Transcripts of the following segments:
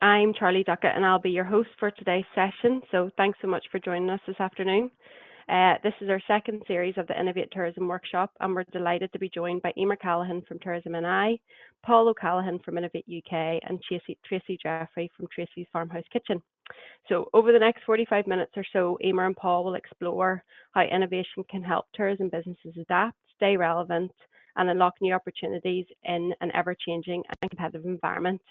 I'm Charlie Duckett and I'll be your host for today's session. So thanks so much for joining us this afternoon. This is our second series of the Innovate Tourism Workshop, and we're delighted to be joined by Eimear Callaghan from Tourism NI, Paul O'Callaghan from Innovate UK, and Tracey Jeffery from Tracey's Farmhouse Kitchen. So over the next 45 minutes or so, Eimear and Paul will explore how innovation can help tourism businesses adapt, stay relevant, and unlock new opportunities in an ever-changing and competitive environment.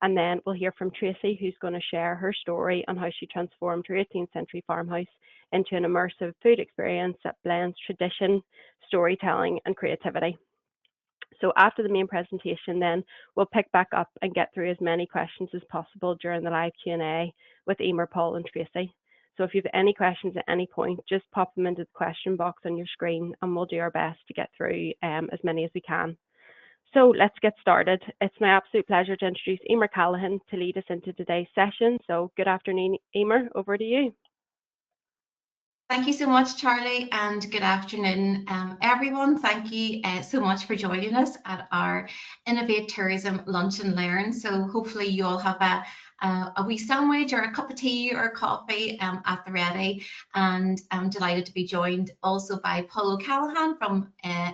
And then we'll hear from Tracey, who's going to share her story on how she transformed her 18th century farmhouse into an immersive food experience that blends tradition, storytelling, and creativity. So after the main presentation, then we'll pick back up and get through as many questions as possible during the live Q&A with Eimear, Paul, and Tracey. So if you have any questions at any point, just pop them into the question box on your screen, and we'll do our best to get through as many as we can. So let's get started. It's my absolute pleasure to introduce Eimear Callaghan to lead us into today's session. So good afternoon, Eimear, over to you. Thank you so much, Charlie, and good afternoon, everyone. Thank you so much for joining us at our Innovate Tourism Lunch and Learn. So hopefully you all have a wee sandwich or a cup of tea or coffee at the ready, and I'm delighted to be joined also by Paul O'Callaghan from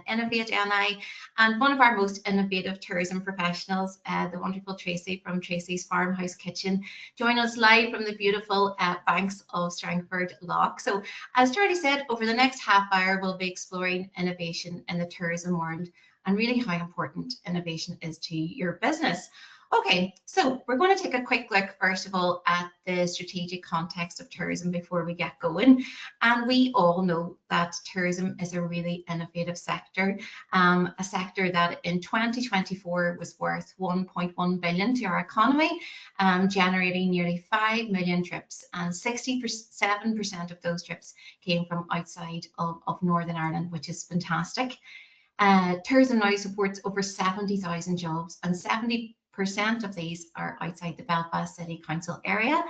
Innovate NI and one of our most innovative tourism professionals, the wonderful Tracey from Tracey's Farmhouse Kitchen, join us live from the beautiful banks of Strangford Lough. So as Charlie said, over the next half hour we'll be exploring innovation in the tourism world and really how important innovation is to your business. Okay, so we're going to take a quick look, first of all, at the strategic context of tourism before we get going. And we all know that tourism is a really innovative sector, a sector that in 2024 was worth 1.1 billion to our economy, generating nearly 5 million trips, and 67% of those trips came from outside of Northern Ireland, which is fantastic. Tourism now supports over 70,000 jobs, and 70% of these are outside the Belfast City Council area.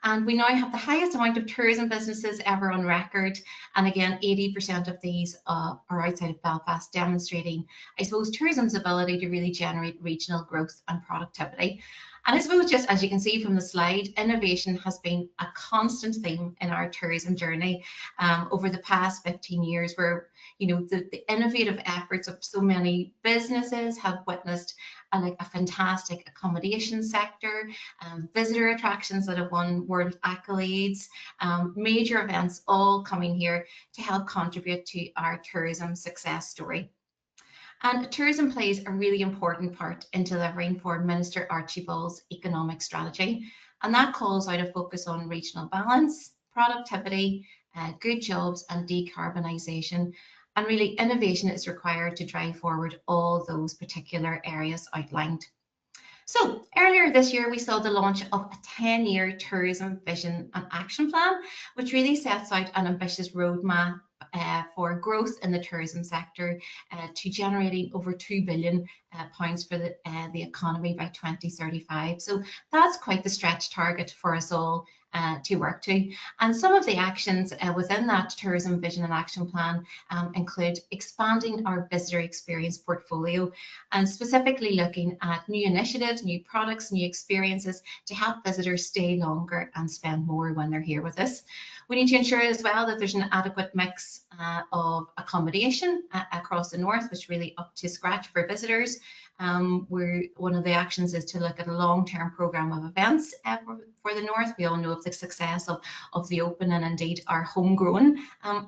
And we now have the highest amount of tourism businesses ever on record. And again, 80% of these are outside of Belfast, demonstrating, I suppose, tourism's ability to really generate regional growth and productivity. And I suppose, just as you can see from the slide, innovation has been a constant theme in our tourism journey over the past 15 years, where the innovative efforts of so many businesses have witnessed a fantastic accommodation sector, visitor attractions that have won world accolades, major events all coming here to help contribute to our tourism success story. And tourism plays a really important part in delivering for Minister Archibald's economic strategy. And that calls out a focus on regional balance, productivity, good jobs and decarbonisation. And really, innovation is required to drive forward all those particular areas outlined. So earlier this year, we saw the launch of a 10-year tourism vision and action plan, which really sets out an ambitious roadmap for growth in the tourism sector to generating over £2 billion for the economy by 2035. So that's quite the stretch target for us all to work to. And some of the actions within that tourism vision and action plan include expanding our visitor experience portfolio and specifically looking at new initiatives, new products, new experiences to help visitors stay longer and spend more when they're here with us. We need to ensure as well that there's an adequate mix of accommodation across the north, which really up to scratch for visitors. One of the actions is to look at a long-term programme of events for the north. We all know of the success of the Open and indeed our homegrown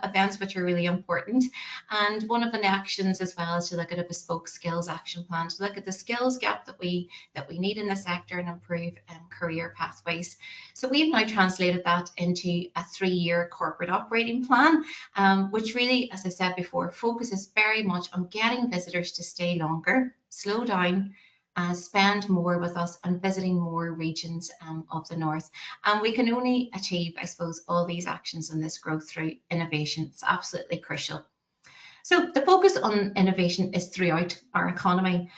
events, which are really important. And one of the actions as well is to look at a bespoke skills action plan to look at the skills gap that we need in the sector and improve career pathways. So we've now translated that into a 3-year corporate operating plan, which really, as I said before, focuses very much on getting visitors to stay longer, slow down, spend more with us and visiting more regions of the north. And we can only achieve, I suppose, all these actions and this growth through innovation. It's absolutely crucial. So the focus on innovation is throughout our economy,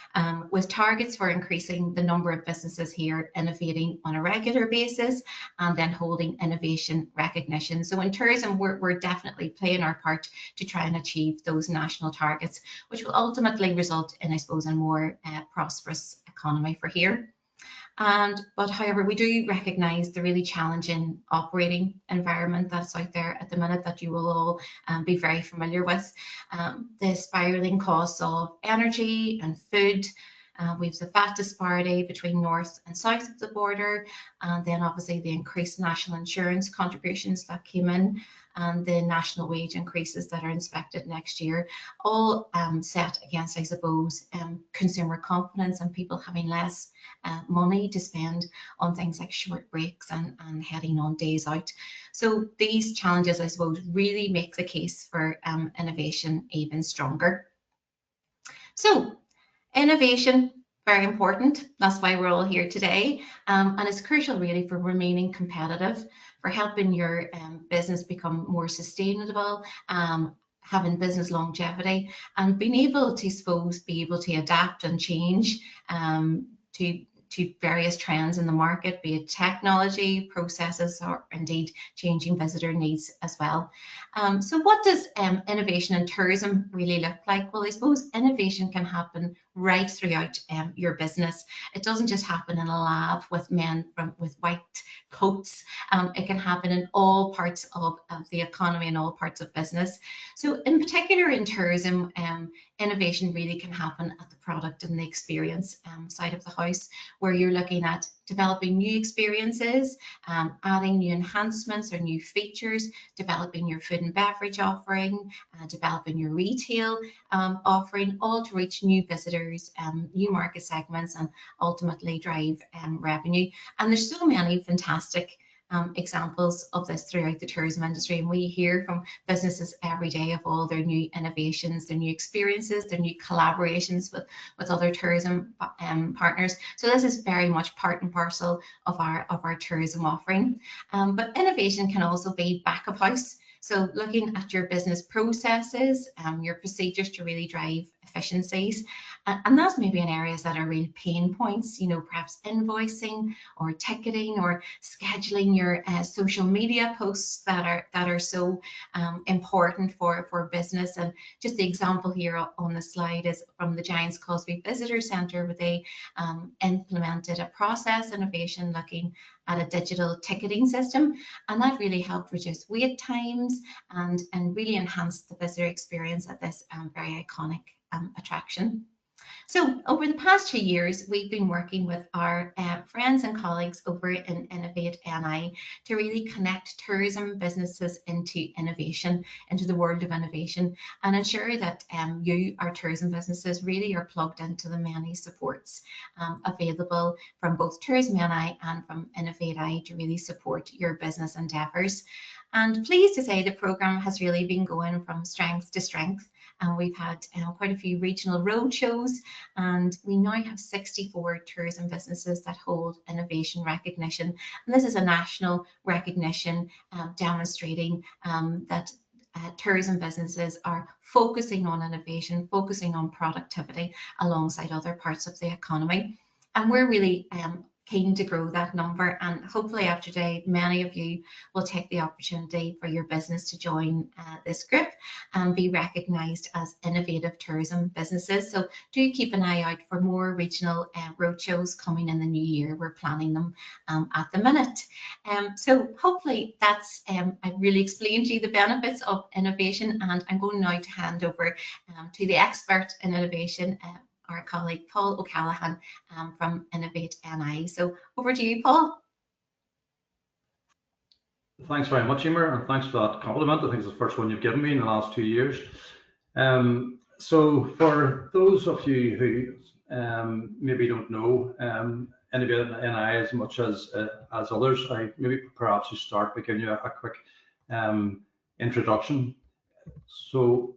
with targets for increasing the number of businesses here innovating on a regular basis and then holding innovation recognition. So in tourism, we're definitely playing our part to try and achieve those national targets, which will ultimately result in, I suppose, a more prosperous economy for here. But however, we do recognise the really challenging operating environment that's out there at the minute that you will all be very familiar with. The spiralling costs of energy and food. We've the VAT disparity between north and south of the border, and then obviously the increased national insurance contributions that came in, and the national wage increases that are expected next year, all set against, I suppose, consumer confidence and people having less money to spend on things like short breaks and heading on days out. So these challenges, I suppose, really make the case for innovation even stronger. So innovation, very important. That's why we're all here today. And it's crucial really for remaining competitive, for helping your business become more sustainable, having business longevity, and being able to, suppose, be able to adapt and change to various trends in the market, be it technology, processes, or indeed changing visitor needs as well. So what does innovation in tourism really look like? Well, I suppose innovation can happen right throughout your business. It doesn't just happen in a lab with men with white coats. It can happen in all parts of the economy and all parts of business. So in particular in tourism, innovation really can happen at the product and the experience side of the house, where you're looking at developing new experiences, adding new enhancements or new features, developing your food and beverage offering, developing your retail offering, all to reach new visitors, new market segments, and ultimately drive revenue. And there's so many fantastic examples of this throughout the tourism industry, and we hear from businesses every day of all their new innovations, their new experiences, their new collaborations with other tourism partners. So this is very much part and parcel of our tourism offering. But innovation can also be back of house. So looking at your business processes, your procedures to really drive efficiencies. And that's maybe in areas that are real pain points, you know, perhaps invoicing or ticketing or scheduling your social media posts that are so important for business. And just the example here on the slide is from the Giants Causeway Visitor Centre, where they implemented a process innovation looking at a digital ticketing system, and that really helped reduce wait times and really enhance the visitor experience at this very iconic attraction. So over the past 2 years, we've been working with our friends and colleagues over in Innovate NI to really connect tourism businesses into innovation, into the world of innovation, and ensure that you, our tourism businesses, really are plugged into the many supports available from both Tourism NI and from Innovate NI to really support your business endeavours. And pleased to say the programme has really been going from strength to strength. And we've had quite a few regional roadshows, and we now have 64 tourism businesses that hold innovation recognition. And this is a national recognition demonstrating that tourism businesses are focusing on innovation, focusing on productivity alongside other parts of the economy. And we're really keen to grow that number, and hopefully after today many of you will take the opportunity for your business to join this group and be recognised as innovative tourism businesses. So do keep an eye out for more regional roadshows coming in the new year. We're planning them at the minute. So hopefully that's I've really explained to you the benefits of innovation, and I'm going now to hand over to the expert in innovation, our colleague Paul O'Callaghan from Innovate NI. So over to you, Paul. Thanks very much, Eimear, and thanks for that compliment. I think it's the first one you've given me in the last 2 years. So for those of you who maybe don't know Innovate NI as much as others, I maybe perhaps you start by giving you a quick introduction. So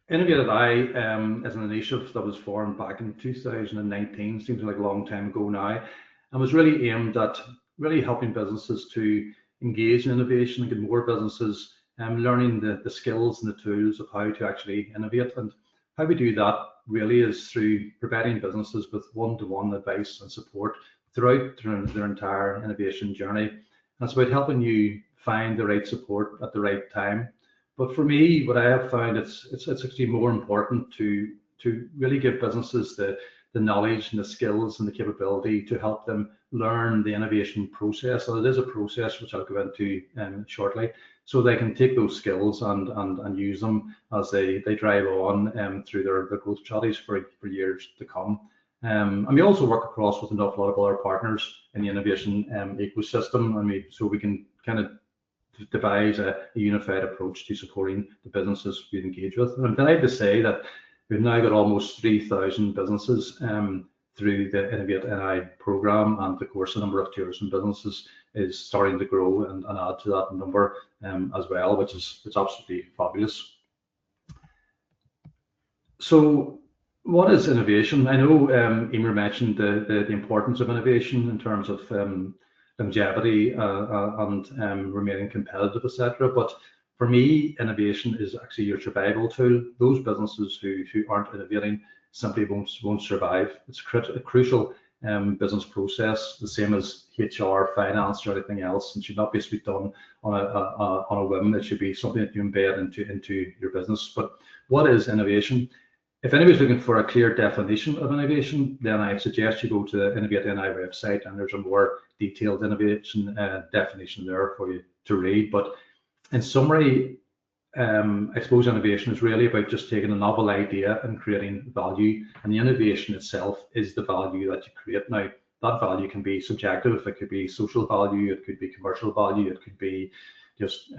Innovate NI is an initiative that was formed back in 2019, seems like a long time ago now, and was really aimed at really helping businesses to engage in innovation and get more businesses learning the skills and the tools of how to actually innovate. And how we do that really is through providing businesses with one-to-one advice and support throughout their entire innovation journey. And it's about helping you find the right support at the right time. But for me, what I have found, it's actually more important to really give businesses the the knowledge and the skills and the capability to help them learn the innovation process. And it is a process which I'll go into shortly, so they can take those skills and use them as they drive on through their growth strategies for years to come. And we also work across with an awful lot of other partners in the innovation ecosystem, so we can kind of devise a unified approach to supporting the businesses we engage with. And I'm delighted to say that we've now got almost 3,000 businesses through the Innovate NI program, and of course the number of tourism businesses is starting to grow and add to that number as well, which is absolutely fabulous. So what is innovation? I know Eimear mentioned the importance of innovation in terms of longevity and remaining competitive, etc. But for me, innovation is actually your survival tool. Those businesses who aren't innovating simply won't survive. It's a crucial business process, the same as HR, finance, or anything else, and should not be done on a whim. It should be something that you embed into your business. But what is innovation? If anybody's looking for a clear definition of innovation, then I suggest you go to the Innovate NI website, and there's a more detailed innovation definition there for you to read. But in summary, I suppose innovation is really about just taking a novel idea and creating value, and the innovation itself is the value that you create. Now, that value can be subjective. It could be social value, it could be commercial value, it could be just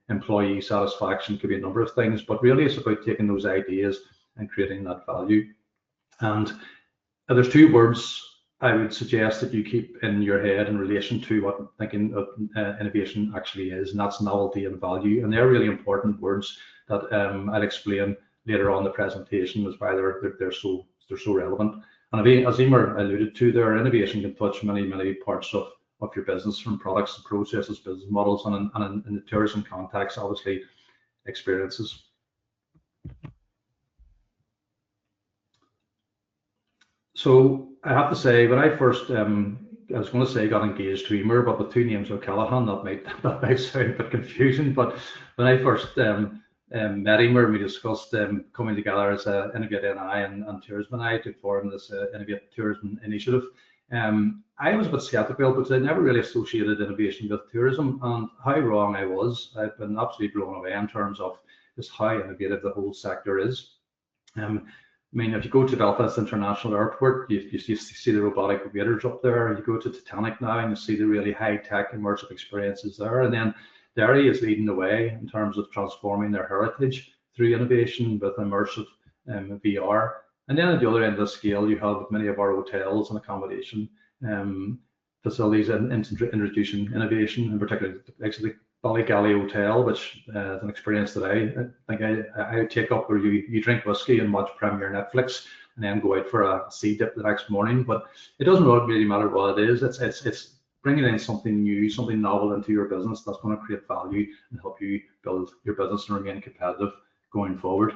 employee satisfaction, it could be a number of things, but really it's about taking those ideas and creating that value. And there's two words I would suggest that you keep in your head in relation to what thinking of innovation actually is, and that's novelty and value. And they're really important words that I'll explain later on in the presentation as why they're so relevant. And as Eimear alluded to, their innovation can touch many parts of your business, from products and processes, business models, and in the tourism context, obviously, experiences. So I have to say, when I first, I was going to say got engaged to Eimear, but with two names of Callaghan, that might sound a bit confusing. But when I first met Eimear, we discussed coming together as a Innovate NI and Tourism NI to form this Innovate Tourism Initiative. I was a bit skeptical because I never really associated innovation with tourism, and how wrong I was. I've been absolutely blown away in terms of just how innovative the whole sector is. I mean, if you go to Belfast International Airport, you see the robotic waiters up there. You go to Titanic now and you see the really high-tech immersive experiences there. And then Derry is leading the way in terms of transforming their heritage through innovation with immersive VR. And then at the other end of the scale, you have many of our hotels and accommodation facilities introducing innovation, in particular the Ballygally Hotel, which is an experience that I think I would take up, where you drink whiskey and watch Premier Netflix and then go out for a sea dip the next morning. But it doesn't really matter what it is. It's bringing in something new, something novel into your business that's going to create value and help you build your business and remain competitive going forward.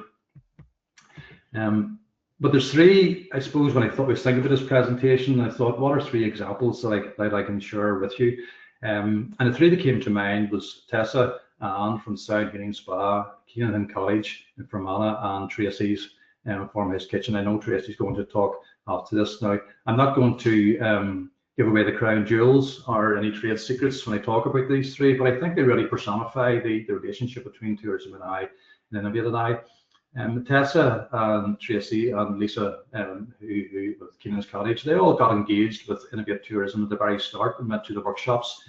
But there's three, I suppose, when I was thinking about this presentation, I thought, what are three examples that I can share with you? And the three that came to mind was Tessa and from Sound Healing Spa, Keenan College in Fermanagh, and Tracey's Farmhouse Kitchen. I know Tracey's going to talk after this. Now, I'm not going to give away the crown jewels or any trade secrets when I talk about these three, but I think they really personify the relationship between Tourism NI and Innovate NI. Tessa and Tracey and Lisa, who with Keenan's Cottage, they all got engaged with Innovate Tourism at the very start and went to the workshops,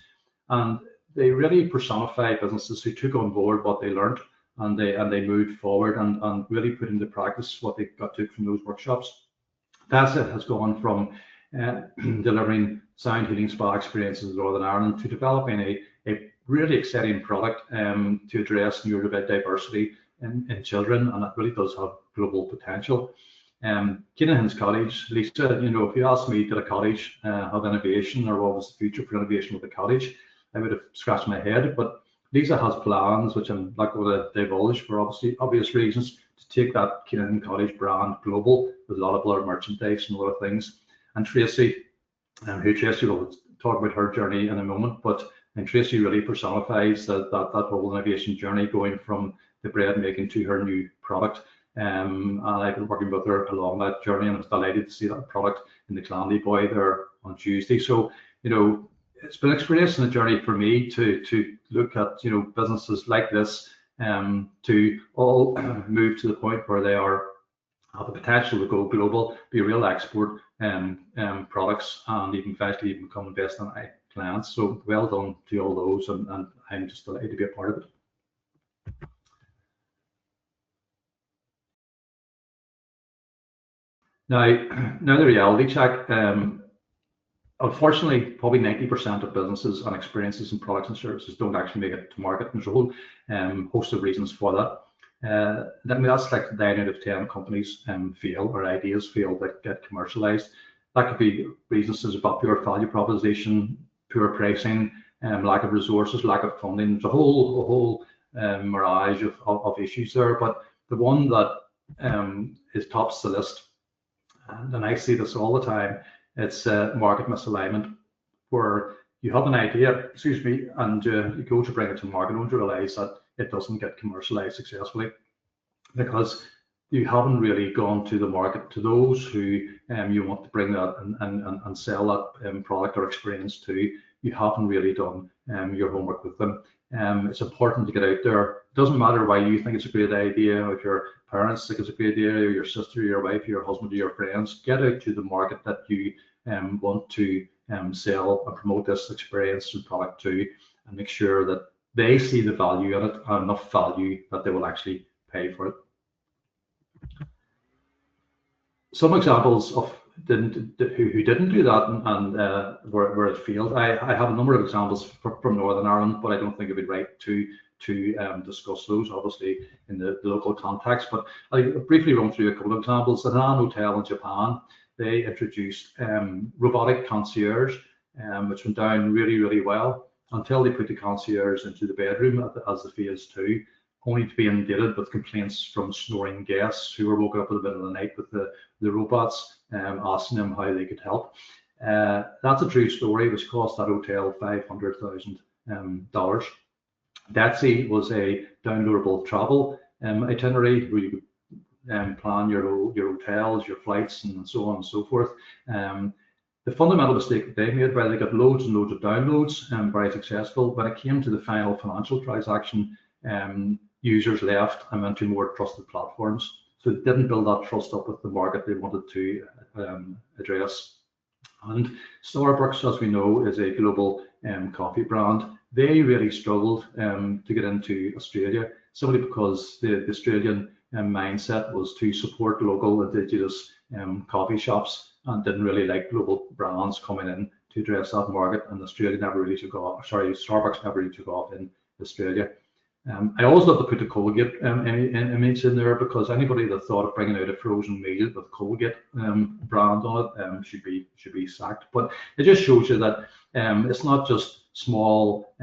and they really personify businesses who took on board what they learned and they moved forward and really put into practice what they took from those workshops. Tessa has gone from delivering sound healing spa experiences in Northern Ireland to developing a really exciting product to address neurodiversity in children, and it really does have global potential. Keenan's Cottage, Lisa, if you asked me, did a cottage have innovation, or what was the future for innovation with the cottage, I would have scratched my head. But Lisa has plans, which I'm not going to divulge for obvious reasons, to take that Keenan Cottage brand global with a lot of other merchandise and a lot of things. And Tracey, who Tracey will talk about her journey in a moment, and Tracey really personifies that whole innovation journey, going from the bread making to her new product. and I've been working with her along that journey, and I was delighted to see that product in the Clandy Boy there on Tuesday. So, you know, it's been an experience and a journey for me to look at, you know, businesses like this, to all move to the point where they have the potential to go global, be real export products, and even eventually even become Invest NI clients. So well done to all those, and I'm just delighted to be a part of it. Now the reality check. Unfortunately, probably 90% of businesses and experiences and products and services don't actually make it to market. And there's a whole host of reasons for that. I mean, that's like 9 out of 10 companies fail, or ideas fail that get commercialized. That could be reasons about poor value proposition, poor pricing, lack of resources, lack of funding. There's a whole mirage of issues there. But the one that is tops the list, and I see this all the time, it's market misalignment, where you have an idea, and you go to bring it to market, only to realize that it doesn't get commercialized successfully because you haven't really gone to the market, to those who you want to bring that and sell that product or experience to. You haven't really done your homework with them. It's important to get out there. It doesn't matter why you think it's a great idea, or if your parents think it's a great idea, or your sister, your wife, your husband, or your friends. Get out to the market that you want to sell and promote this experience and product to, and make sure that they see the value in it, and enough value that they will actually pay for it. Some examples of who didn't do that and where it failed. I have a number of examples from Northern Ireland, but I don't think it'd be right to discuss those, obviously, in the local context. But I'll briefly run through a couple of examples. At an hotel in Japan, they introduced robotic concierge, which went down really well, until they put the concierge into the bedroom as the phase 2, only to be inundated with complaints from snoring guests who were woken up in the middle of the night with the robots asking them how they could help. That's a true story, which cost that hotel $500,000. Betsy was a downloadable travel itinerary where you could plan your hotels, your flights, and so on and so forth. The fundamental mistake that they made, while they got loads and loads of downloads, very successful, when it came to the final financial transaction, users left and went to more trusted platforms. So it didn't build that trust up with the market they wanted to address. And Starbucks, as we know, is a global coffee brand. They really struggled to get into Australia, simply because the Australian mindset was to support local indigenous coffee shops, and didn't really like global brands coming in to address that market. And Australia never really took off. Sorry, Starbucks never really took off in Australia. I always love to put the Colgate image in there, because anybody that thought of bringing out a frozen meal with Colgate brand on it should be sacked. But it just shows you that it's not just small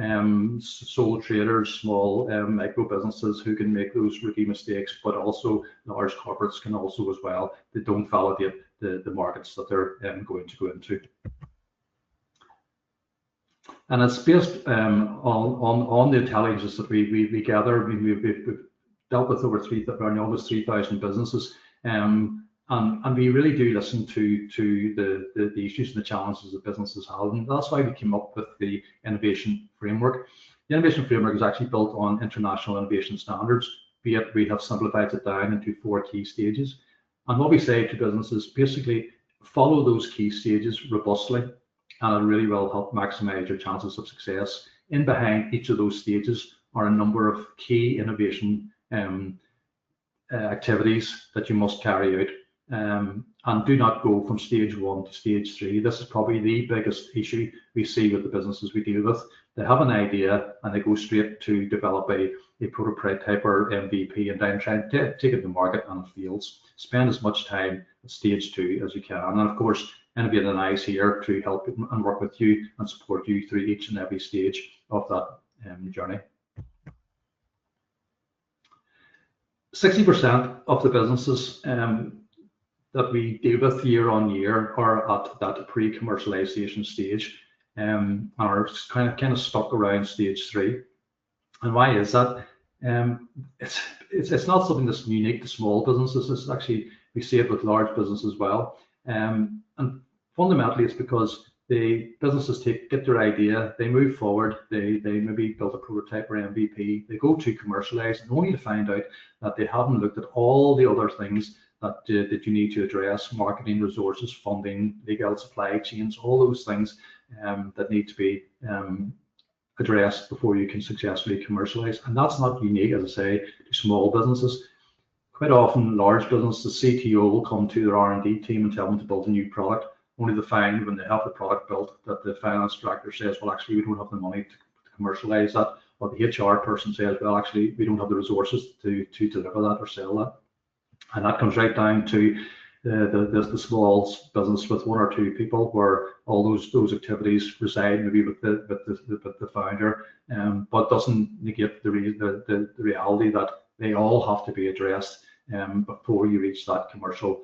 sole traders, small micro businesses who can make those rookie mistakes, but also large corporates can also as well. They don't validate the markets that they're going to go into. And it's based on the intelligence that we gather. We've dealt with almost 3,000 businesses, and we really do listen to the issues and the challenges that businesses have. And that's why we came up with the innovation framework. The innovation framework is actually built on international innovation standards, be it we have simplified it down into 4 key stages. And what we say to businesses, basically follow those key stages robustly, and it really will help maximize your chances of success. In behind each of those stages are a number of key innovation activities that you must carry out. And do not go from stage 1 to stage 3. This is probably the biggest issue we see with the businesses we deal with. They have an idea and they go straight to develop a prototype or MVP, and then try and take it to market, and it fails. Spend as much time at stage 2 as you can. And of course, Innovate NI is here to help and work with you and support you through each and every stage of that journey. 60% of the businesses that we deal with year on year are at that pre-commercialization stage, are kind of stuck around stage 3. And why is that? It's not something that's unique to small businesses. It's actually, we see it with large businesses as well. And fundamentally, it's because the businesses get their idea, they move forward, they maybe build a prototype or MVP, they go to commercialize, and only to find out that they haven't looked at all the other things that you need to address: marketing, resources, funding, legal, supply chains, all those things that need to be addressed before you can successfully commercialize. And that's not unique, as I say, to small businesses. Quite often, large businesses, the CTO will come to their R&D team and tell them to build a new product, only to find when they have the product built that the finance director says, well, actually, we don't have the money to commercialize that, or the HR person says, well, actually, we don't have the resources to deliver that or sell that. And that comes right down to the small business with one or two people, where all those activities reside maybe with the founder, but doesn't negate the reality that they all have to be addressed before you reach that commercial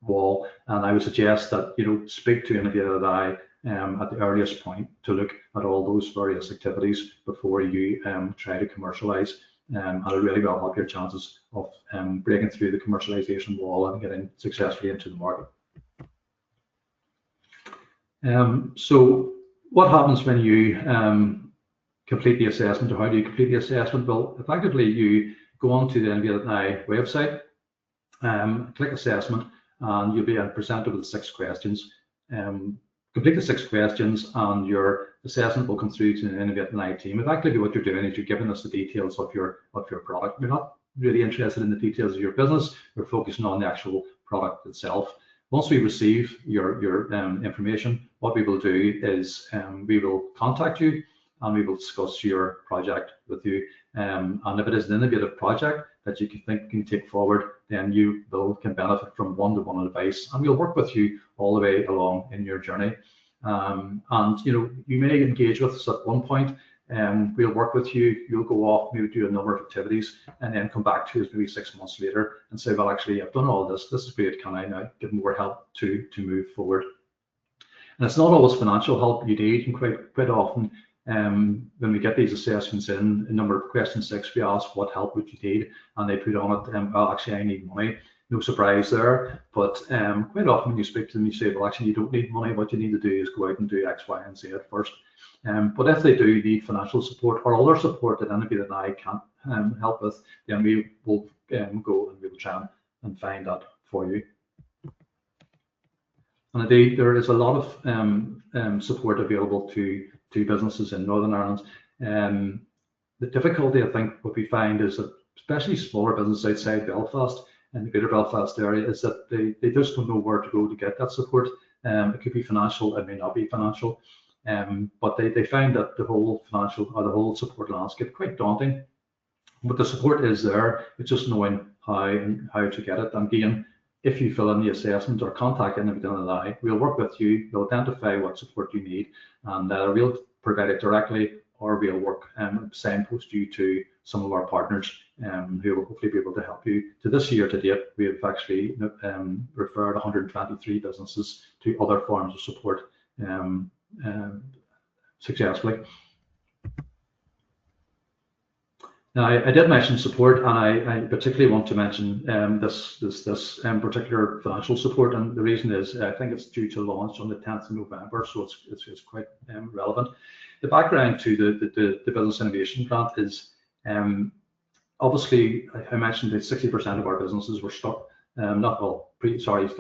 wall. And I would suggest that speak to Innovate NI at the earliest point to look at all those various activities before you try to commercialize. And it really will help your chances of breaking through the commercialization wall and getting successfully into the market. So what happens when you complete the assessment, or how do you complete the assessment? Well, effectively, you go onto the Innovate NI website, click assessment, and you'll be presented with 6 questions. Complete the 6 questions, and your assessment will come through to the Innovate NI team. Effectively, what you're doing is you're giving us the details of your product. We're not really interested in the details of your business. We're focusing on the actual product itself. Once we receive your information, what we will do is we will contact you and we will discuss your project with you. And if it is an innovative project that you can take forward, then you can benefit from one-to-one advice, and we'll work with you all the way along in your journey. And you may engage with us at one point, and we'll work with you. You'll go off, maybe do a number of activities, and then come back to us maybe 6 months later and say, well, actually, I've done all this. This is great. Can I now get more help to move forward? And it's not always financial help you need, and quite often, when we get these assessments in number of question 6, we ask, what help would you need? And they put on it, well, actually, I need money. No surprise there. But quite often when you speak to them, you say, well, actually, you don't need money. What you need to do is go out and do X, Y, and Z at first. But if they do need financial support or other support that Innovate NI can't help with, then we will go and we will try and find that for you. And indeed, there is a lot of support available to businesses in Northern Ireland. The difficulty, I think, what we find is that especially smaller businesses outside Belfast and the Greater Belfast area is that they just don't know where to go to get that support. It could be financial, it may not be financial, but they find that the whole financial or the whole support landscape quite daunting. But the support is there. It's just knowing how to get it. And again, if you fill in the assessment or contact Innovate NI, we'll work with you. We'll identify what support you need, and we'll provide it directly, or we'll work signpost you to some of our partners who will hopefully be able to help you. To this year to date, we have actually referred 123 businesses to other forms of support successfully. Now, I did mention support, and I particularly want to mention this particular financial support, and the reason is I think it's due to launch on the 10th of November, so it's quite relevant. The background to the Business Innovation Grant is obviously I mentioned that 60% of our businesses were stuck. Not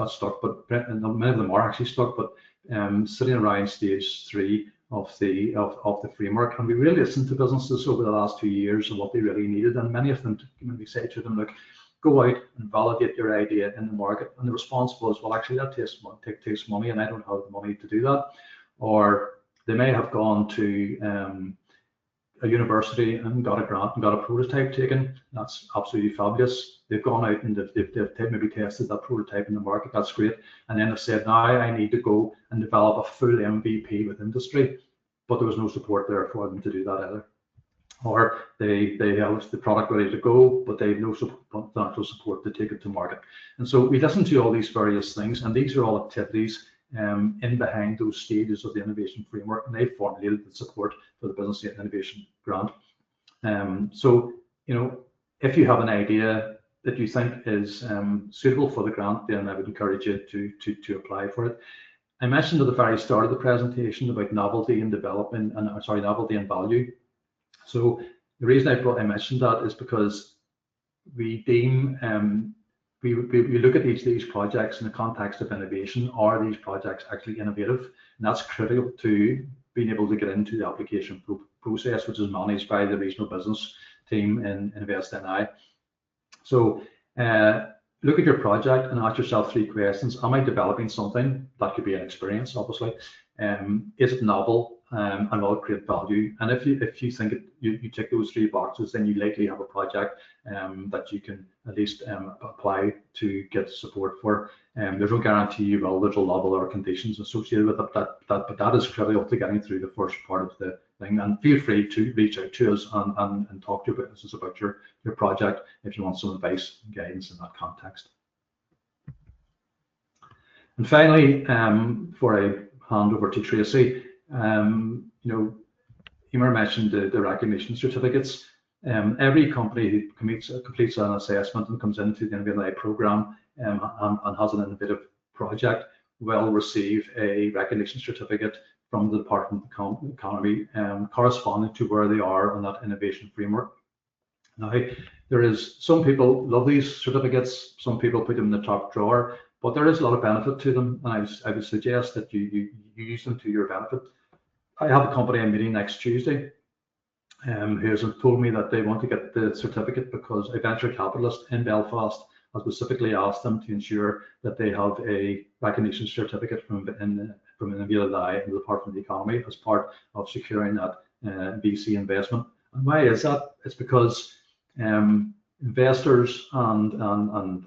stuck, but many of them are actually stuck, but sitting around stage 3 of the framework, and we really listened to businesses over the last 2 years and what they really needed, and many of them, when we say to them, look, go out and validate your idea in the market, and the response was, well, actually that takes money, and I don't have the money to do that. Or they may have gone to a university and got a grant and got a prototype taken. That's absolutely fabulous. They've gone out and they've maybe tested that prototype in the market. That's great. And then they've said, now I need to go and develop a full MVP with industry, but there was no support there for them to do that either. Or they have the product ready to go, but they have no financial support to take it to market. And so we listen to all these various things, and these are all activities in behind those stages of the innovation framework, and they formulated the support for the Business Innovation Grant. So, if you have an idea that you think is suitable for the grant, then I would encourage you to apply for it. I mentioned at the very start of the presentation about novelty and development, and novelty and value. So the reason I mentioned that is because we deem we look at these projects in the context of innovation. Are these projects actually innovative? And that's critical to being able to get into the application process, which is managed by the regional business team in Innovate NI. So look at your project and ask yourself 3 questions. Am I developing something? That could be an experience, obviously. Is it novel? And will it create value? And if you think you tick those 3 boxes, then you likely have a project that you can at least apply to get support for. There's no guarantee you will. There's a level or conditions associated with it, but that is critical to getting through the first part of the thing. And feel free to reach out to us and talk to us about your project if you want some advice and guidance in that context. And finally, before I hand over to Tracey, Eimear mentioned the recognition certificates. Every company who completes an assessment and comes into the Innovate NI program and has an innovative project will receive a recognition certificate from the Department of Economy corresponding to where they are on that innovation framework. Now, there is some people love these certificates, some people put them in the top drawer, but there is a lot of benefit to them, and I would suggest that you use them to your benefit. I have a company I'm meeting next Tuesday who has told me that they want to get the certificate because a venture capitalist in Belfast has specifically asked them to ensure that they have a recognition certificate from Innovate NI and the Department of the Economy as part of securing that VC investment. And why is that? It's because investors and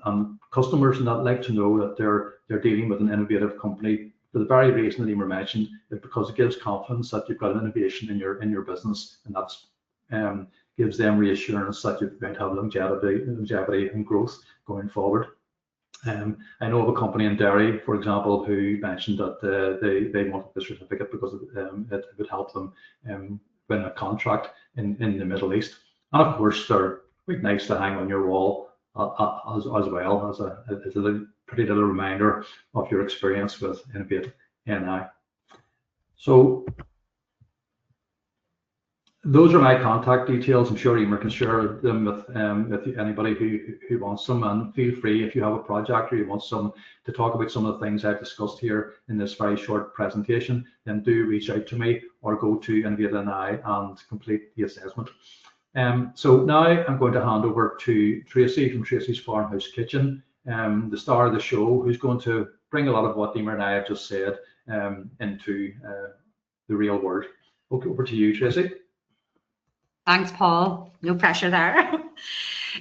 customers and that like to know that they're dealing with an innovative company for the very reason that Eimear mentioned, because it gives confidence that you've got an innovation in your business, and that's gives them reassurance that you're going to have longevity and growth going forward. I know of a company in Derry, for example, who mentioned that they wanted the certificate because it would help them win a contract in the Middle East. And of course, they're quite nice to hang on your wall as well as a pretty little reminder of your experience with Innovate NI. So those are my contact details. I'm sure Eimear can share them with anybody who wants them, and feel free if you have a project or you want to talk about some of the things I've discussed here in this very short presentation, then do reach out to me or go to Innovate NI and complete the assessment. So now I'm going to hand over to Tracey from Tracey's Farmhouse Kitchen, the star of the show, who's going to bring a lot of what Eimear and I have just said into the real world. Okay, over to you, Tracey. Thanks, Paul. No pressure there.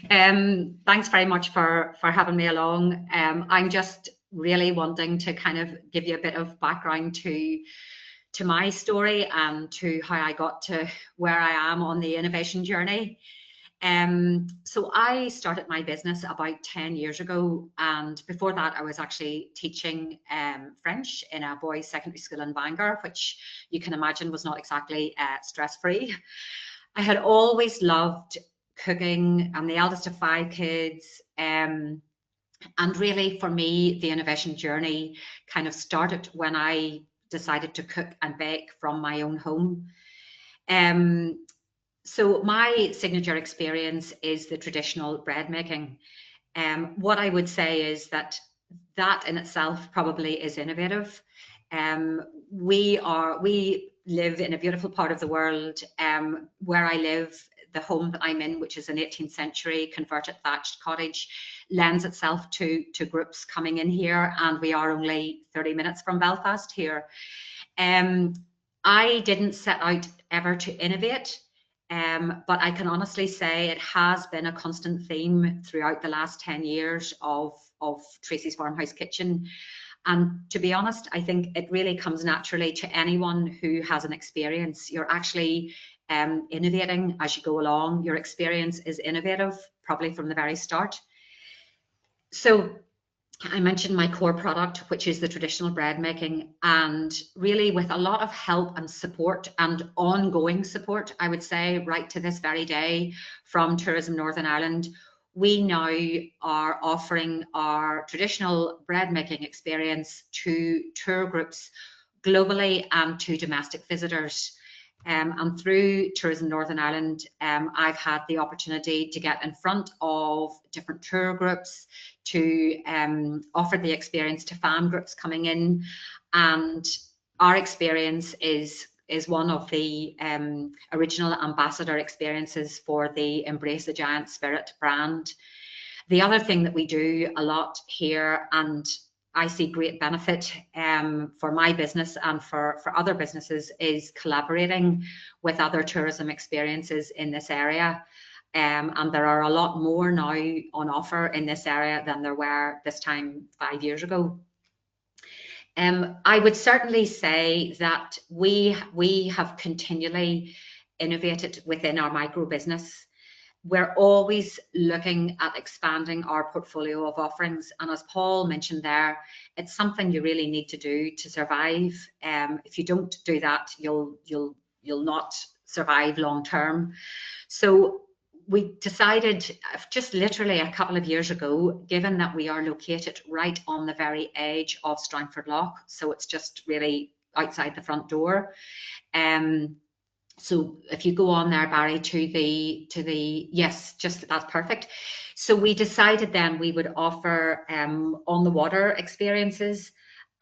Thanks very much for having me along. I'm just really wanting to kind of give you a bit of background to my story and to how I got to where I am on the innovation journey. So I started my business about 10 years ago, and before that I was actually teaching French in a boys' secondary school in Bangor, which you can imagine was not exactly stress-free. I had always loved cooking. I'm the eldest of 5 kids, and really for me the innovation journey kind of started when I decided to cook and bake from my own home. So my signature experience is the traditional bread making. What I would say is that in itself probably is innovative. We live in a beautiful part of the world. Where I live, the home that I'm in, which is an 18th century converted thatched cottage, lends itself to groups coming in here, and we are only 30 minutes from Belfast here. I didn't set out ever to innovate, but I can honestly say it has been a constant theme throughout the last 10 years of Tracey's Farmhouse Kitchen. And to be honest, I think it really comes naturally to anyone who has an experience. You're actually innovating as you go along. Your experience is innovative, probably from the very start. So I mentioned my core product, which is the traditional bread making, and really with a lot of help and support and ongoing support, I would say, right to this very day from Tourism Northern Ireland, we now are offering our traditional bread making experience to tour groups globally and to domestic visitors. And through Tourism Northern Ireland, I've had the opportunity to get in front of different tour groups, to offer the experience to fan groups coming in. And our experience is one of the original ambassador experiences for the Embrace the Giant Spirit brand. The other thing that we do a lot here, and I see great benefit for my business and for other businesses, is collaborating with other tourism experiences in this area. And there are a lot more now on offer in this area than there were this time 5 years ago. I would certainly say that we have continually innovated within our micro business. We're always looking at expanding our portfolio of offerings, and as Paul mentioned there, it's something you really need to do to survive. If you don't do that, you'll not survive long term. So we decided just literally a couple of years ago, given that we are located right on the very edge of Strangford Lough, so it's just really outside the front door. So if you go on there, Barry, to the yes, just that's perfect. So we decided then we would offer on the water experiences.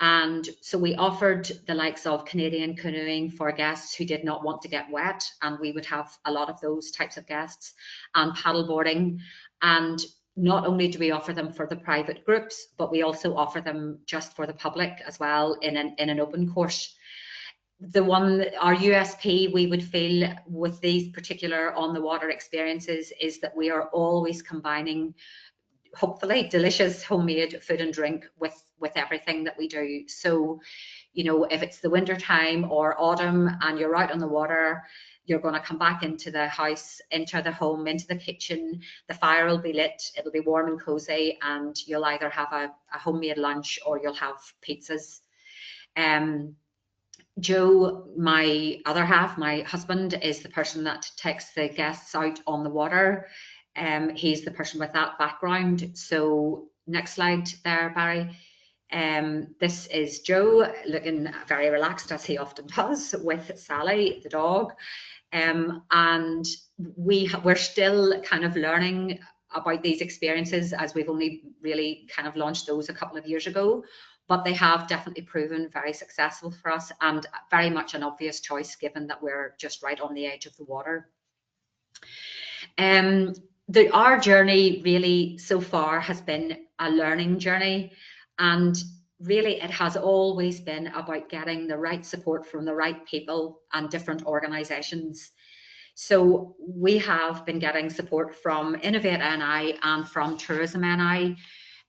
And so we offered the likes of Canadian canoeing for guests who did not want to get wet, and we would have a lot of those types of guests, and paddleboarding. And not only do we offer them for the private groups, but we also offer them just for the public as well in an open course. Our USP we would feel with these particular on the water experiences is that we are always combining hopefully delicious homemade food and drink with everything that we do. So, you know, if it's the winter time or autumn and you're out on the water, you're going to come back into the house, enter the home, into the kitchen, the fire will be lit, it'll be warm and cozy, and you'll either have a homemade lunch or you'll have pizzas. Joe, my other half, my husband, is the person that takes the guests out on the water. He's the person with that background. So next slide there, Barry. This is Joe looking very relaxed, as he often does, with Sally, the dog. And we're still kind of learning about these experiences, as we've only really kind of launched those a couple of years ago. But they have definitely proven very successful for us and very much an obvious choice given that we're just right on the edge of the water. Our journey really so far has been a learning journey, and really it has always been about getting the right support from the right people and different organisations. So we have been getting support from Innovate NI and from Tourism NI,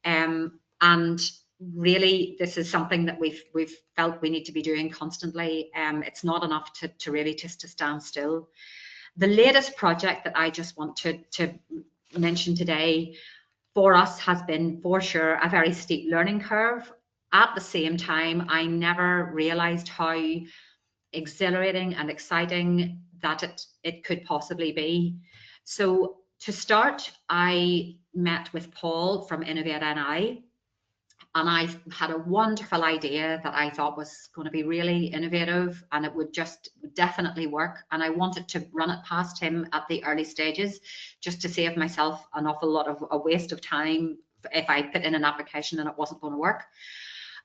and really this is something that we've felt we need to be doing constantly. It's not enough to really just to stand still. The latest project that I just want to mention today for us has been for sure a very steep learning curve. At the same time, I never realized how exhilarating and exciting that it could possibly be. So to start, I met with Paul from Innovate NI, and I had a wonderful idea that I thought was going to be really innovative and it would just definitely work. And I wanted to run it past him at the early stages just to save myself an awful lot of a waste of time if I put in an application and it wasn't going to work.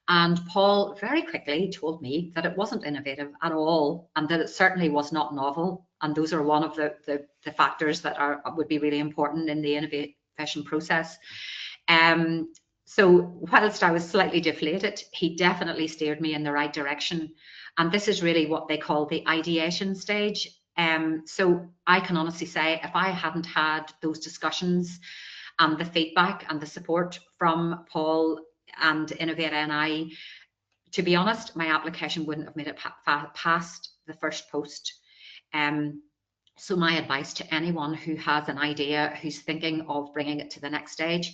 And Paul very quickly told me that it wasn't innovative at all and that it certainly was not novel. And those are one of the factors that would be really important in the innovation process. So whilst I was slightly deflated, he definitely steered me in the right direction. And this is really what they call the ideation stage. So I can honestly say if I hadn't had those discussions and the feedback and the support from Paul and Innovate NI, to be honest, my application wouldn't have made it past the first post. So my advice to anyone who has an idea, who's thinking of bringing it to the next stage,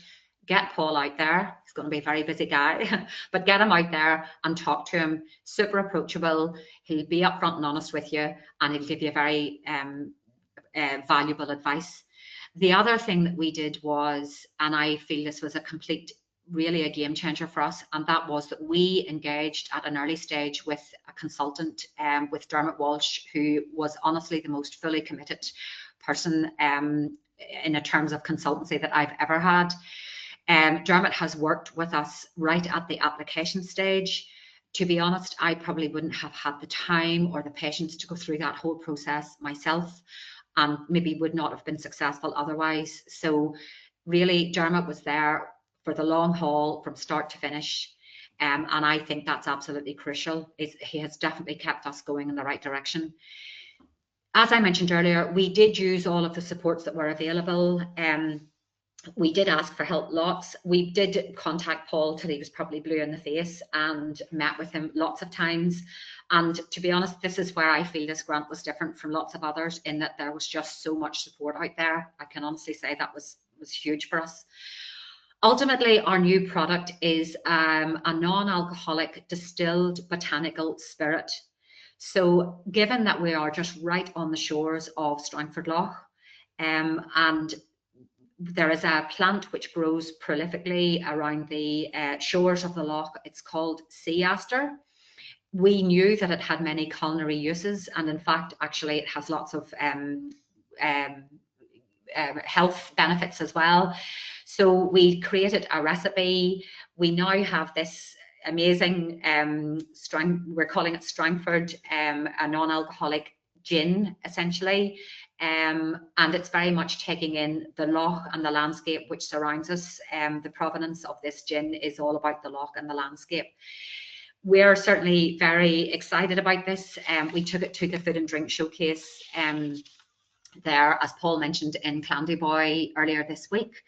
get Paul out there. He's going to be a very busy guy, but get him out there and talk to him. Super approachable. He'll be upfront and honest with you, and he'll give you very valuable advice. The other thing that we did was, and I feel this was really a game changer for us, and that was that we engaged at an early stage with a consultant, with Dermot Walsh, who was honestly the most fully committed person in terms of consultancy that I've ever had. Dermot has worked with us right at the application stage. To be honest, I probably wouldn't have had the time or the patience to go through that whole process myself, and maybe would not have been successful otherwise. So really, Dermot was there for the long haul from start to finish. And I think that's absolutely crucial. He has definitely kept us going in the right direction. As I mentioned earlier, we did use all of the supports that were available. We did ask for help lots. We did contact Paul till he was probably blue in the face and met with him lots of times. And to be honest, this is where I feel this grant was different from lots of others, in that there was just so much support out there. I can honestly say that was huge for us. Ultimately, our new product is a non-alcoholic distilled botanical spirit. So given that we are just right on the shores of Strangford Lough, and there is a plant which grows prolifically around the shores of the loch, it's called sea aster. We knew that it had many culinary uses, and in fact, actually, it has lots of health benefits as well. So we created a recipe. We now have this amazing we're calling it Strangford, a non-alcoholic gin, essentially. And it's very much taking in the loch and the landscape which surrounds us. The provenance of this gin is all about the loch and the landscape. We're certainly very excited about this. We took it to the Food and Drink Showcase there, as Paul mentioned, in Clandyboy earlier this week.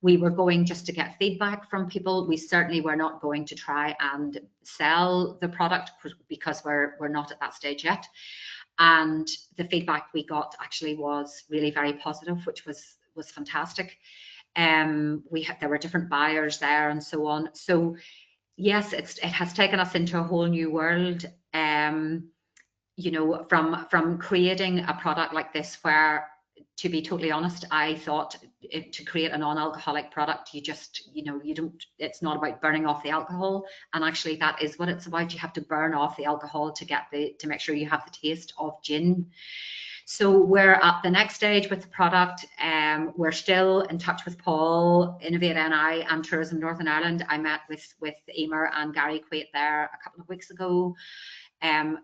We were going just to get feedback from people. We certainly were not going to try and sell the product because we're not at that stage yet. And the feedback we got actually was really very positive, which was fantastic. There were different buyers there and so on. So yes, it has taken us into a whole new world. You know, from creating a product like this, where, to be totally honest, I thought to create a non-alcoholic product, it's not about burning off the alcohol, and actually that is what it's about. You have to burn off the alcohol to make sure you have the taste of gin. So we're at the next stage with the product. We're still in touch with Paul, Innovate NI and Tourism Northern Ireland. I met with Eimear and Gary Quaid there a couple of weeks ago.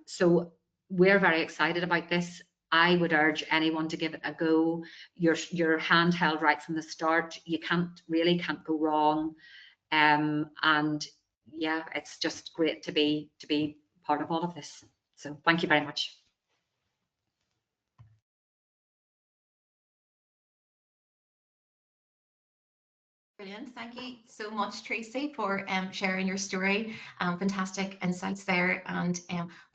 So we're very excited about this. I would urge anyone to give it a go. You're handheld right from the start. You can't go wrong. And yeah, it's just great to be part of all of this. So thank you very much. Brilliant. Thank you so much, Tracey, for sharing your story. Fantastic insights there. And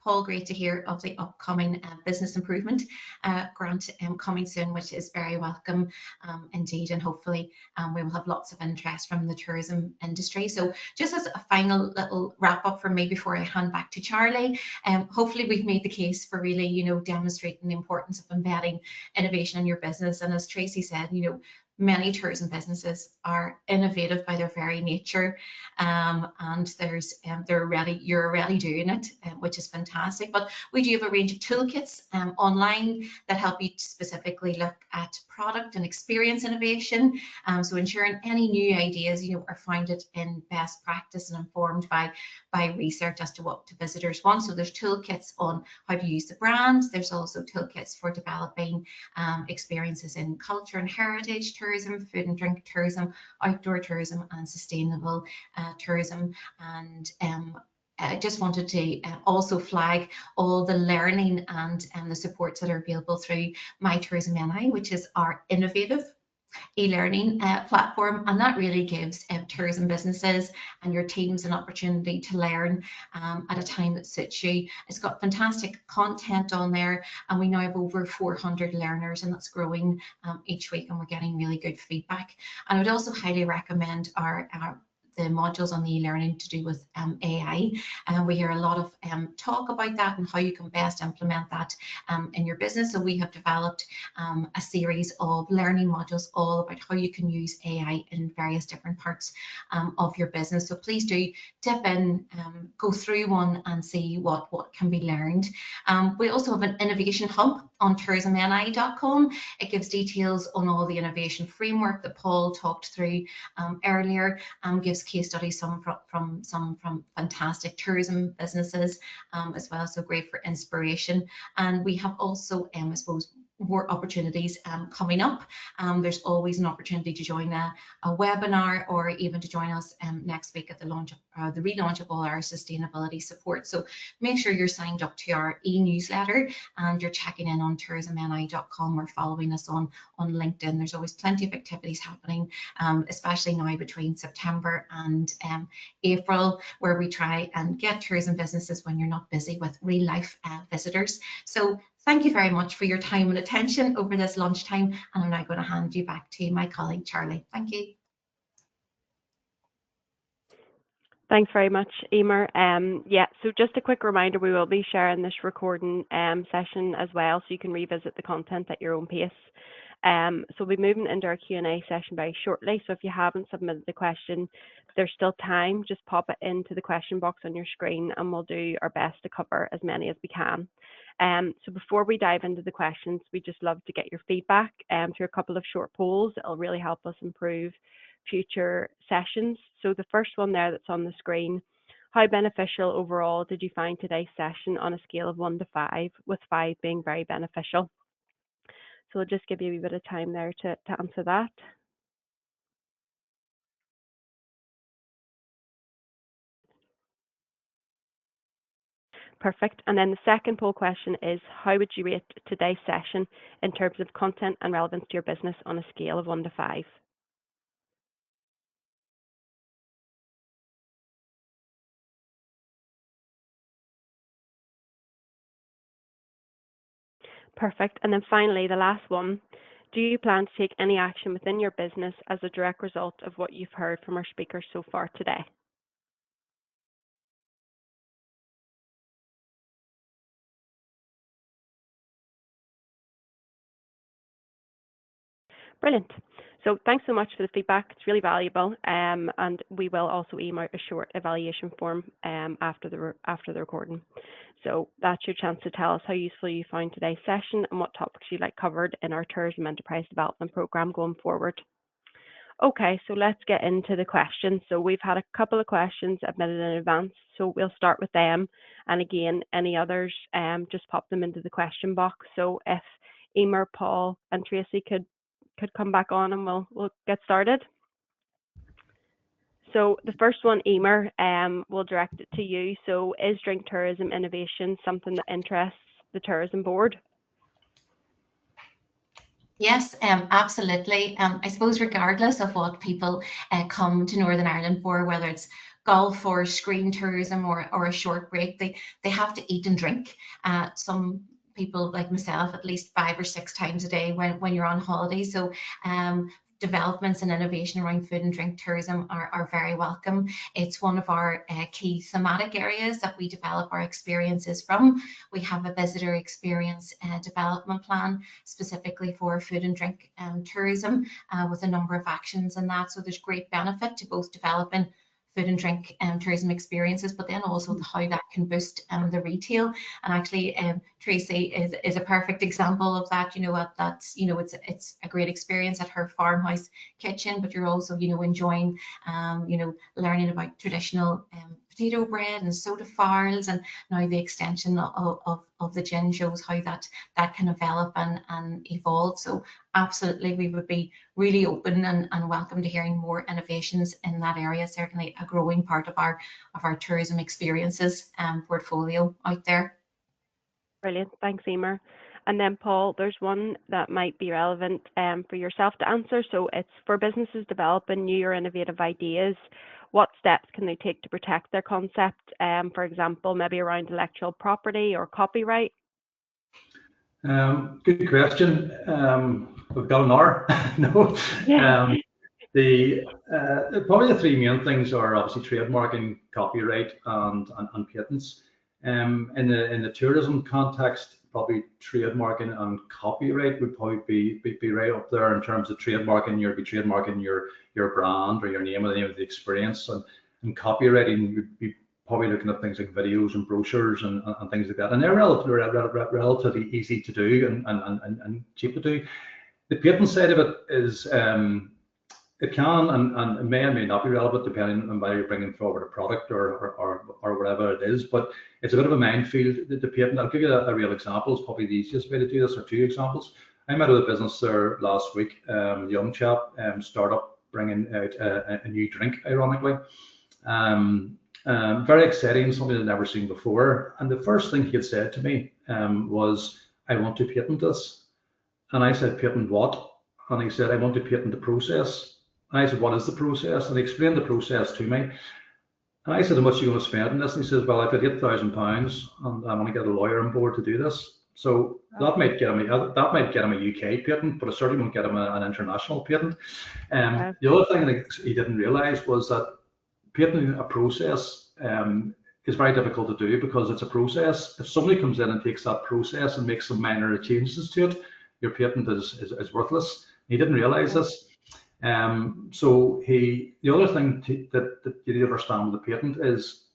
Paul, great to hear of the upcoming business improvement grant coming soon, which is very welcome indeed. And hopefully we will have lots of interest from the tourism industry. So just as a final little wrap up from me before I hand back to Charlie, hopefully we've made the case for really, demonstrating the importance of embedding innovation in your business. And as Tracey said, many tourism businesses are innovative by their very nature, and you're already doing it, which is fantastic. But we do have a range of toolkits online that help you specifically look at product and experience innovation. So ensuring any new ideas, are founded in best practice and informed by research as to what the visitors want. So there's toolkits on how to use the brands. There's also toolkits for developing experiences in culture and heritage tourism, food and drink tourism, outdoor tourism, and sustainable tourism. And I just wanted to also flag all the learning and the supports that are available through My Tourism NI, which is our innovative e-learning platform, and that really gives tourism businesses and your teams an opportunity to learn at a time that suits you. It's got fantastic content on there, and we now have over 400 learners, and that's growing each week, and we're getting really good feedback. And I would also highly recommend the modules on the e-learning to do with AI, and we hear a lot of talk about that and how you can best implement that in your business. So we have developed a series of learning modules all about how you can use AI in various different parts of your business. So please do dip in, go through one and see what can be learned. We also have an innovation hub on tourismni.com. It gives details on all the innovation framework that Paul talked through earlier, gives case studies, some from fantastic tourism businesses as well, so great for inspiration. And we have also, I suppose, more opportunities coming up. There's always an opportunity to join a webinar, or even to join us next week at the relaunch of all our sustainability support. So make sure you're signed up to our e-newsletter and you're checking in on tourismni.com or following us on LinkedIn. There's always plenty of activities happening, especially now between September and April, where we try and get tourism businesses when you're not busy with real life visitors. So thank you very much for your time and attention over this lunchtime, and I'm now going to hand you back to my colleague, Charlie. Thank you. Thanks very much, Eimear. Yeah, so just a quick reminder, we will be sharing this recording session as well, so you can revisit the content at your own pace. So we'll be moving into our Q&A session very shortly, so if you haven't submitted the question, there's still time. Just pop it into the question box on your screen and we'll do our best to cover as many as we can. So before we dive into the questions, we just love to get your feedback through a couple of short polls. It'll really help us improve future sessions. So the first one there that's on the screen: how beneficial overall did you find today's session on a scale of 1 to 5, with 5 being very beneficial? So we'll just give you a wee bit of time there to answer that. Perfect. And then the second poll question is: how would you rate today's session in terms of content and relevance to your business on a scale of 1 to 5? Perfect. And then finally, the last one: do you plan to take any action within your business as a direct result of what you've heard from our speakers so far today? Brilliant. So thanks so much for the feedback. It's really valuable, and we will also email a short evaluation form after the recording. So that's your chance to tell us how useful you found today's session and what topics you'd like covered in our Tourism Enterprise Development Programme going forward. Okay, so let's get into the questions. So we've had a couple of questions admitted in advance, so we'll start with them. And again, any others, just pop them into the question box. So if Eimear, Paul, and Tracey could come back on, and we'll get started. So the first one, Eimear, we'll direct it to you. So is drink tourism innovation something that interests the tourism board? Yes, absolutely. I suppose regardless of what people come to Northern Ireland for, whether it's golf or screen tourism or a short break, they have to eat and drink. Some people like myself, at least 5 or 6 times a day when you're on holiday. So developments and innovation around food and drink tourism are very welcome. It's one of our key thematic areas that we develop our experiences from. We have a visitor experience development plan specifically for food and drink tourism with a number of actions in that. So there's great benefit to both developing food and drink tourism experiences, but then also how that can boost the retail. And actually, Tracey is a perfect example of that. That's it's a great experience at her farmhouse kitchen, but you're also enjoying learning about traditional potato bread and soda farls, and now the extension of the gin shows how that can develop and evolve. So absolutely, we would be really open and welcome to hearing more innovations in that area. Certainly a growing part of our tourism experiences portfolio out there. Brilliant, thanks, Eimear. And then Paul, there's one that might be relevant for yourself to answer. So it's for businesses developing new or innovative ideas. What steps can they take to protect their concept? For example, maybe around intellectual property or copyright? Good question. We've got an hour. No. Yeah. Probably the three main things are obviously trademarking, copyright, and patents. In the tourism context, probably trademarking and copyright would probably be right up there in terms of trademarking. You'd be trademarking your brand or your name or the name of the experience, and copywriting would be probably looking at things like videos and brochures and things like that. And they're relatively easy to do and cheap to do. The patent side of it is it can and it may not be relevant depending on whether you're bringing forward a product or whatever it is, but it's a bit of a minefield, the patent. I'll give you a real example. It's probably the easiest way to do this, or two examples. I met with a business there last week, young chap, startup, bringing out a new drink, ironically. Very exciting, something I'd never seen before. And the first thing he had said to me was, I want to patent this. And I said, patent what? And he said, I want to patent the process. And I said, what is the process? And he explained the process to me. And I said, how much are you going to spend on this? And he says, well, I've got £8,000 and I want to get a lawyer on board to do this. So that might get him a UK patent, but it certainly won't get him an international patent. The other thing that he didn't realise was that patenting a process is very difficult to do because it's a process. If somebody comes in and takes that process and makes some minor changes to it, your patent is worthless. He didn't realise this. So the other thing that you need to understand with the patent is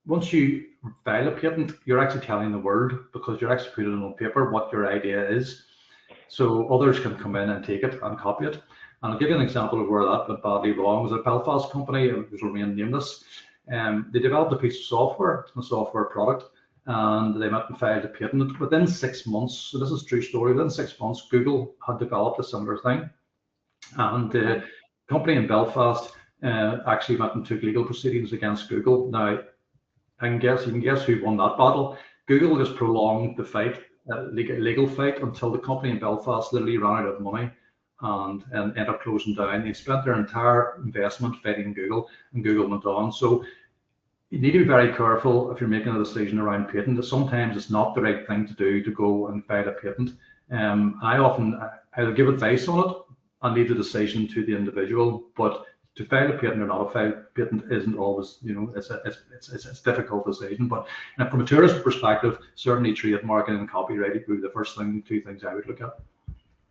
once you file a patent, you're actually telling the world, because you're actually putting it on paper what your idea is. So others can come in and take it and copy it. And I'll give you an example of where that went badly wrong. It was a Belfast company, it was remain nameless. They developed a piece of software, a software product, and they went and filed a patent. Within 6 months, so this is a true story, within 6 months, Google had developed a similar thing. And the company in Belfast actually went and took legal proceedings against Google. Now, you can guess who won that battle. Google just prolonged the fight, legal fight, until the company in Belfast literally ran out of money and ended up closing down. They spent their entire investment fighting Google, and Google went on. So you need to be very careful if you're making a decision around patent. That sometimes it's not the right thing to do to go and file a patent. I'll give advice on it and leave the decision to the individual, but to file a patent or not a file patent isn't always, it's a difficult decision. But from a tourist perspective, certainly trademarking and copyright would be the two things I would look at.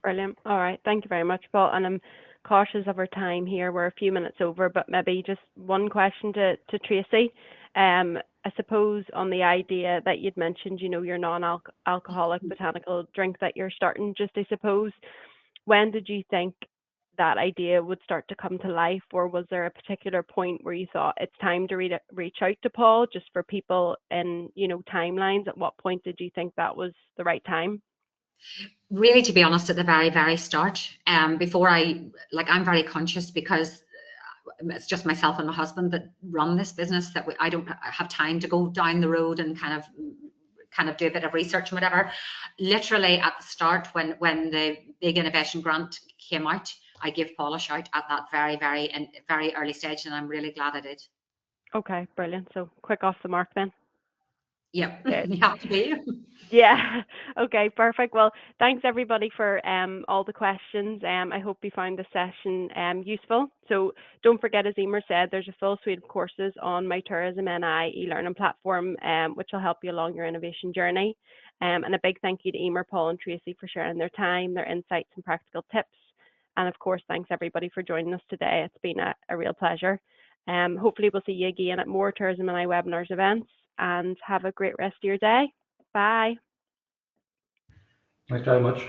Brilliant. All right. Thank you very much, Paul. And I'm cautious of our time here. We're a few minutes over, but maybe just one question to Tracey. I suppose on the idea that you'd mentioned, your non-alcoholic botanical drink that you're starting, just I suppose, when did you think that idea would start to come to life, or was there a particular point where you thought it's time to reach out to Paul, just for people in, timelines? At what point did you think that was the right time? Really, to be honest, at the very, very start, before I'm very conscious because it's just myself and my husband that run this business, that I don't have time to go down the road and kind of do a bit of research and whatever. Literally at the start, when the big innovation grant came out, I gave Paul a shout at that very, very early stage, and I'm really glad I did. Okay, brilliant. So quick off the mark then. Yep, you have to be. Yeah. Okay, perfect. Well, thanks everybody for all the questions. I hope you found the session useful. So don't forget, as Eimear said, there's a full suite of courses on my Tourism NI e-learning platform, which will help you along your innovation journey. And a big thank you to Eimear, Paul and Tracey for sharing their time, their insights and practical tips. And of course, thanks everybody for joining us today. It's been a real pleasure. Hopefully we'll see you again at more Tourism NI webinars events, and have a great rest of your day. Bye. Thanks very much.